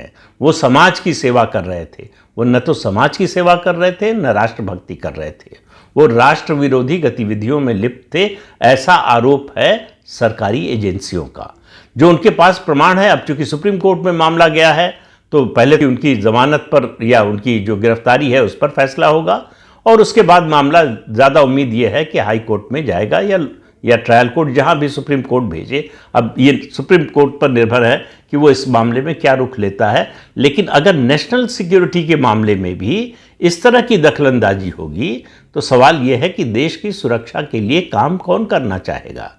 हैं। वो समाज की सेवा कर रहे थे। वो न तो समाज की सेवा कर रहे थे, न राष्ट्रभक्ति कर रहे थे। वो राष्ट्र विरोधी गतिविधियों में लिप्त थे, ऐसा आरोप है सरकारी एजेंसियों का, जो उनके पास प्रमाण है। अब चूंकि सुप्रीम कोर्ट में मामला गया है, तो पहले उनकी जमानत पर या उनकी जो गिरफ्तारी है उस पर फैसला होगा, और उसके बाद मामला ज़्यादा उम्मीद ये है कि हाई कोर्ट में जाएगा या ट्रायल कोर्ट, जहां भी सुप्रीम कोर्ट भेजे। अब ये सुप्रीम कोर्ट पर निर्भर है कि वो इस मामले में क्या रुख लेता है। लेकिन अगर नेशनल सिक्योरिटी के मामले में भी इस तरह की दखलंदाजी होगी, तो सवाल ये है कि देश की सुरक्षा के लिए काम कौन करना चाहेगा।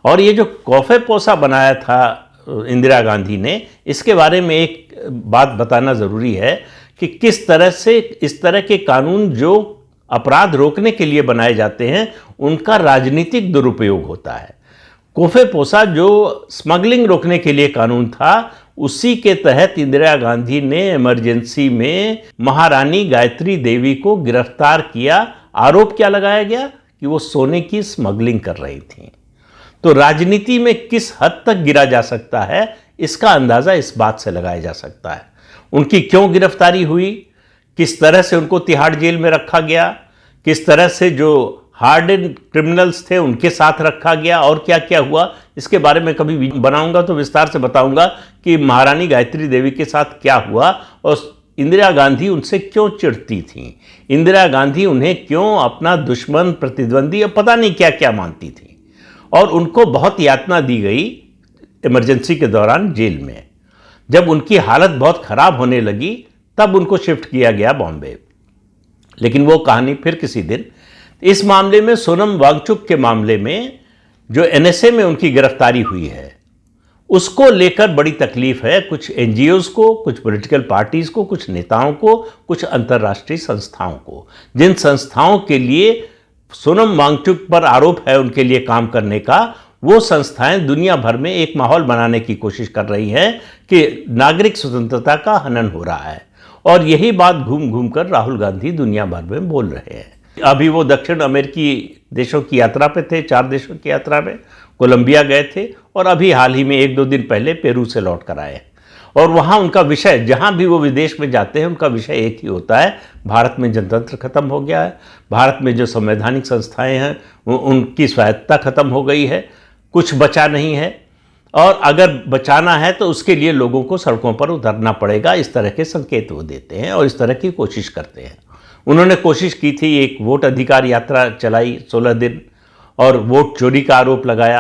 और ये जो कॉफे पोसा बनाया था इंदिरा गांधी ने, इसके बारे में एक बात बताना ज़रूरी है कि किस तरह से इस तरह के कानून जो अपराध रोकने के लिए बनाए जाते हैं, उनका राजनीतिक दुरुपयोग होता है। कोफे पोसा जो स्मगलिंग रोकने के लिए कानून था, उसी के तहत इंदिरा गांधी ने इमरजेंसी में महारानी गायत्री देवी को गिरफ्तार किया। आरोप क्या लगाया गया कि वो सोने की स्मगलिंग कर रही थी। तो राजनीति में किस हद तक गिरा जा सकता है, इसका अंदाजा इस बात से लगाया जा सकता है। उनकी क्यों गिरफ्तारी हुई, किस तरह से उनको तिहाड़ जेल में रखा गया, किस तरह से जो हार्डेंड क्रिमिनल्स थे उनके साथ रखा गया, और क्या क्या हुआ, इसके बारे में कभी बनाऊंगा तो विस्तार से बताऊंगा कि महारानी गायत्री देवी के साथ क्या हुआ और इंदिरा गांधी उनसे क्यों चिढ़ती थी, इंदिरा गांधी उन्हें क्यों अपना दुश्मन, प्रतिद्वंदी और पता नहीं क्या क्या मानती थी। और उनको बहुत यातना दी गई इमरजेंसी के दौरान जेल में। जब उनकी हालत बहुत ख़राब होने लगी, तब उनको शिफ्ट किया गया बॉम्बे। लेकिन वो कहानी फिर किसी दिन। इस मामले में, सोनम वांगचुक के मामले में, जो एनएसए में उनकी गिरफ्तारी हुई है, उसको लेकर बड़ी तकलीफ है कुछ एनजीओज को, कुछ पॉलिटिकल पार्टीज को, कुछ नेताओं को, कुछ अंतर्राष्ट्रीय संस्थाओं को। जिन संस्थाओं के लिए सोनम वांगचुक पर आरोप है उनके लिए काम करने का, वो संस्थाएं दुनिया भर में एक माहौल बनाने की कोशिश कर रही हैं कि नागरिक स्वतंत्रता का हनन हो रहा है। और यही बात घूम घूम कर राहुल गांधी दुनिया भर में बोल रहे हैं। अभी वो दक्षिण अमेरिकी देशों की यात्रा पे थे, 4 देशों की यात्रा में कोलंबिया गए थे, और अभी हाल ही में 1-2 दिन पहले पेरू से लौट कर आए। और वहाँ उनका विषय, जहाँ भी वो विदेश में जाते हैं, उनका विषय एक ही होता है, भारत में जनतंत्र खत्म हो गया है, भारत में जो संवैधानिक संस्थाएं हैं उनकी स्वायत्तता खत्म हो गई है, कुछ बचा नहीं है, और अगर बचाना है तो उसके लिए लोगों को सड़कों पर उतरना पड़ेगा। इस तरह के संकेत वो देते हैं और इस तरह की कोशिश करते हैं। उन्होंने कोशिश की थी, एक वोट अधिकार यात्रा चलाई 16 दिन, और वोट चोरी का आरोप लगाया।